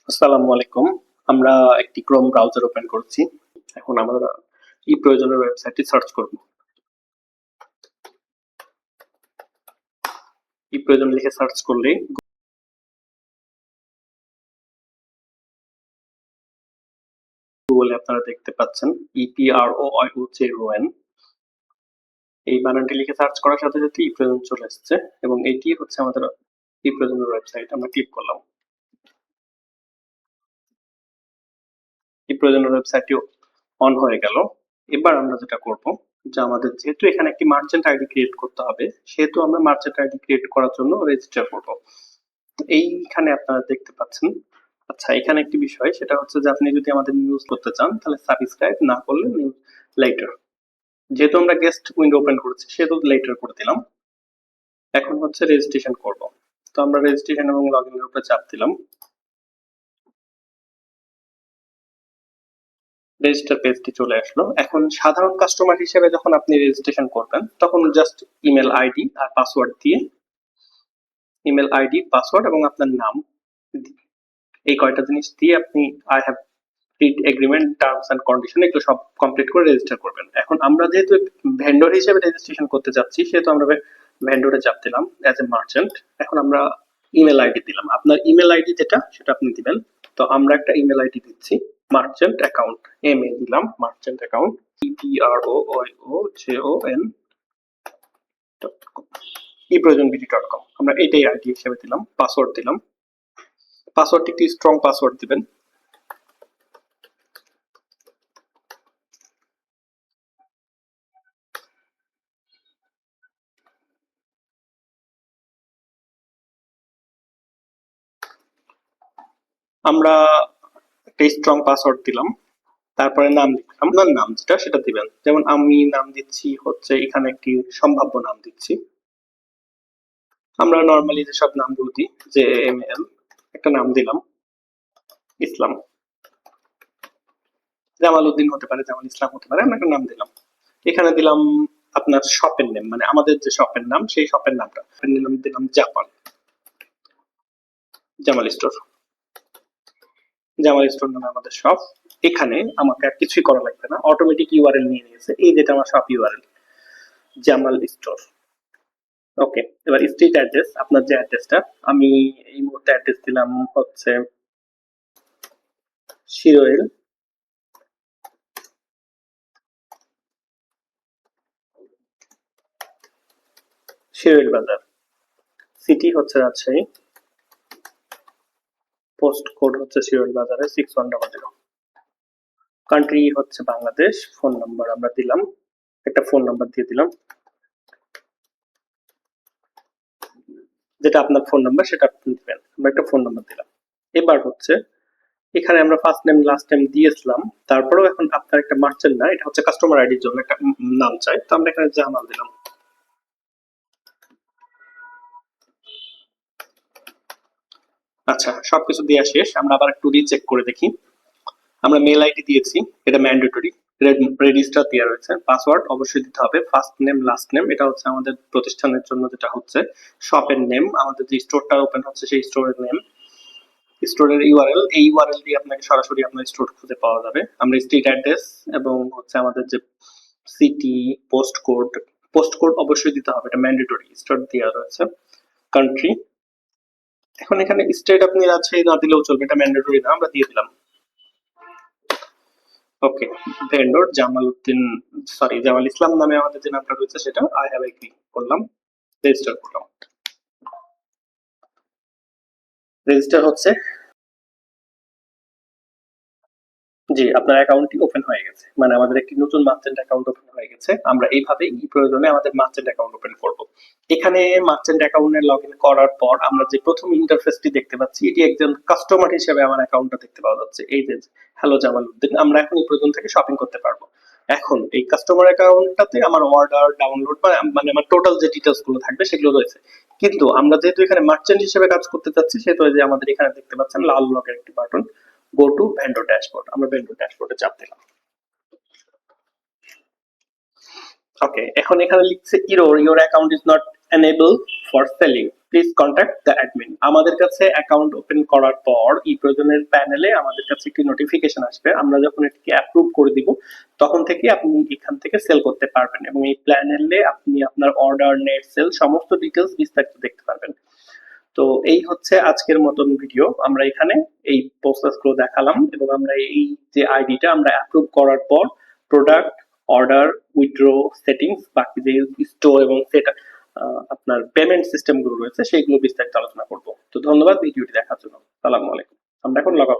আসসালামু আলাইকুম। আমরা একটি ক্রোম ব্রাউজার ওপেন করছি। এখন আমরা এই প্রয়োজনের ওয়েবসাইটটি সার্চ করব। এই প্রয়োজন লিখে সার্চ করলেই গুগলে আপনারা দেখতে পাচ্ছেন EPROYOCON। এই বানানটি লিখে সার্চ করার সাথে সাথে এই প্রয়োজন চলে আসছে এবং এটি হচ্ছে আমাদের এই প্রয়োজনের ওয়েবসাইট। আমরা ক্লিক করলাম। এই প্রয়োজনের ওয়েবসাইটটি অন হয়ে গেল। এবার আমরা যেটা করব যে আমাদের যেহেতু এখানে একটি মার্চেন্ট আইডি ক্রিয়েট করতে হবে, সেহেতু আমরা মার্চেন্ট আইডি ক্রিয়েট করার জন্য রেজিস্টার করব। এইখানে আপনারা দেখতে পাচ্ছেন। আচ্ছা, এখানে একটি বিষয় সেটা হচ্ছে যে আপনি যদি আমাদের নিউজ করতে চান তাহলে সাবস্ক্রাইব না করলে নিউজ লেটার। যেহেতু আমরা গেস্ট উইন্ডো ওপেন করেছি সেহেতু লেটার করে দিলাম। এখন হচ্ছে রেজিস্ট্রেশন করব। তো আমরা রেজিস্ট্রেশন এবং লগইন এর উপরে চাপ দিলাম। রেজিস্টার পেজটি চলে আসলো। এখন সাধারণ কাস্টমার হিসেবে যখন আপনি রেজিস্ট্রেশন করবেন তখন জাস্ট ইমেল আইডি আর পাসওয়ার্ড দিয়ে ইমেল আইডি পাসওয়ার্ড এবং আপনার নাম এই কয়টা জিনিস দিয়ে আপনি I have read agreement terms and condition এগুলো সব কমপ্লিট করে রেজিস্টার করবেন। এখন আমরা যেহেতু ভেন্ডর হিসেবে রেজিস্ট্রেশন করতে যাচ্ছি সেহেতু আমরা ভেন্ডরে চাপ দিলাম অ্যাজ এ মার্চেন্ট। এখন আমরা ইমেল আইডি দিলাম। আপনার ইমেল আইডি যেটা সেটা আপনি দিবেন। তো আমরা একটা ইমেল আইডি দিচ্ছি, মার্চেন্ট অ্যাকাউন্ট দিলাম, মার্চেন্ট অ্যাকাউন্ট EPROYOJON eProjonBD.com। আমরা এটাই আইডি হিসেবে দিলাম। পাসওয়ার্ড দিলাম। পাসওয়ার্ডটি একটি স্ট্রং পাসওয়ার্ড দিবেন। আমরা একটা স্ট্রং পাসওয়ার্ড দিলাম। তারপরে নাম লিখলাম। আপনার নাম যেটা সেটা দিবেন। যেমন আমি নাম দিচ্ছি হচ্ছে এখানে একটি সম্ভাব্য নাম দিচ্ছি। আমরা নরমালি যেসব নামগুলো দিই যে এমএল একটা নাম দিলাম, ইসলাম। জামাল উদ্দিন হতে পারে, জামাল ইসলাম হতে পারে, আমরা একটা নাম দিলাম। এখানে দিলাম আপনার শপের নেম, মানে আমাদের যে শপের নাম সেই শপের নামটা দিলাম Japan, Jamal store. Jamal store নামে আমাদের শপ। এখানে আমাকে আর কিছুই করা লাগবে না, অটোমেটিক ইউআরএল নিয়ে নিয়েছে। এই যেটা আমার শপ ইউআরএল জামাল স্টোর। ওকে, এবার স্ট্রিট অ্যাড্রেস, আপনার যে অ্যাড্রেসটা, আমি এই মুহূর্তে অ্যাড্রেস দিলাম হচ্ছে শিরোইল, শিরোইল বাজার। সিটি হচ্ছে রাজশাহী, পোস্ট কোড হচ্ছে শিরোইল বাজারে 6100। কান্ট্রি হচ্ছে বাংলাদেশ। ফোন নাম্বার আমরা দিলাম, একটা ফোন নাম্বার দিয়ে দিলাম, যেটা আপনার ফোন নাম্বার সেটা আপনি দিবেন। আমরা একটা ফোন নাম্বার দিলাম। এবার হচ্ছে এখানে আমরা ফার্স্ট নেম লাস্ট নেম দিয়েছিলাম। তারপরেও এখন আপনার একটা মার্চেন্ট না, এটা হচ্ছে কাস্টমার আইডির জন্য একটা নাম চাই। তো আমরা এখানে জামাল দিলাম। আচ্ছা, সবকিছু দেওয়া শেষ। আমরা আবার একটু রিচেক করে দেখি। আমরা মেল আইডি দিয়েছি, এটা ম্যান্ডেটরি। রেজিস্টার দেওয়া রয়েছে। পাসওয়ার্ড অবশ্যই দিতে হবে। ফার্স্ট নেম লাস্ট নেম এটা হচ্ছে আমাদের প্রতিষ্ঠানের জন্য যেটা হচ্ছে শপের নেম, আমাদের যে স্টোরটা ওপেন হচ্ছে সেই স্টোরের নেম, স্টোরের ইউআরএল। এই ইউআরএল দিয়ে আপনাকে সরাসরি আপনার স্টোর খুঁজে পাওয়া যাবে। আমরা স্ট্রিট অ্যাড্রেস এবং হচ্ছে আমাদের যে সিটি, পোস্ট কোড অবশ্যই দিতে হবে, এটা ম্যান্ডেটরি। স্টোর দেওয়া রয়েছে। কান্ট্রি, এখন এখানে স্টেট আপনি রাজশাহী না দিলেও চলবে, এটা ম্যান্ডেটরি না, আমরা দিয়ে দিলাম। ওকে, ভেন্ডর জামাল উদ্দিন, সরি জামাল ইসলাম নামে আমাদের যে নামটা রয়েছে সেটা আই হ্যাভ এগ্রি করলাম, রেজিস্টার করলাম। রেজিস্টার হচ্ছে। জি, আপনার অ্যাকাউন্টটি ওপেন হয়ে গেছে, মানে আমাদের একটি নতুন মার্চেন্ট অ্যাকাউন্ট ওপেন হয়ে গেছে। আমরা এইভাবেই প্রয়োজনে আমাদের মার্চেন্ট অ্যাকাউন্ট ওপেন করব। এখানে মার্চেন্ট অ্যাকাউন্টে লগ ইন করার পর আমরা যে প্রথম ইন্টারফেসটি দেখতে পাচ্ছি, এটি একজন কাস্টমার হিসেবে আমার অ্যাকাউন্টটা দেখতে পাওয়া যাচ্ছে। এই যে হ্যালো জামাল উদ্দিন, আমরা এখন এই প্রয়োজন থেকে শপিং করতে পারবো। এখন এই কাস্টমার অ্যাকাউন্টটাতে আমার অর্ডার ডাউনলোড মানে আমার টোটাল যে ডিটেলস গুলো থাকবে সেগুলো রয়েছে। কিন্তু আমরা যেহেতু এখানে মার্চেন্ট হিসেবে কাজ করতে চাচ্ছি সেহেতু যে আমাদের এখানে দেখতে পাচ্ছেন লাল রঙের একটি button, go to vendor dashboard. আমরা ভেন্ডর ড্যাশবোর্ডে চাপ দিলাম। ওকে, এখন এখানে লিখছে error, your account is not enable for selling. Please contact the admin. আমাদের কাছে অ্যাকাউন্ট ওপেন করার পর এই প্রয়োজনের প্যানেলে আমাদের কাছে একটি নোটিফিকেশন আসবে। আমরা যখন এটিকে অ্যাপ্রুভ করে দিব তখন থেকে আপনি এখান থেকে সেল করতে পারবেন এবং এই প্যানেলে আপনি আপনার অর্ডার, নেট সেল সমস্ত ডিটেলস বিস্তারিত দেখতে পারবেন। তো এই হচ্ছে আজকের মতন ভিডিও। আমরা এখানে এই প্রসেসগুলো দেখালাম এবং আমরা এই যে আইডিটা আমরা অ্যাপ্রুভ করার পর প্রোডাক্ট, অর্ডার, উইথড্র, সেটিংস, বাকি যে স্টোর এবং সেটা আপনার পেমেন্ট সিস্টেম গুলো রয়েছে সেগুলো বিস্তারিত আলোচনা করব। তো ধন্যবাদ ভিডিওটি দেখার জন্য। সালামু আলাইকুম। আমরা এখন লগ আউট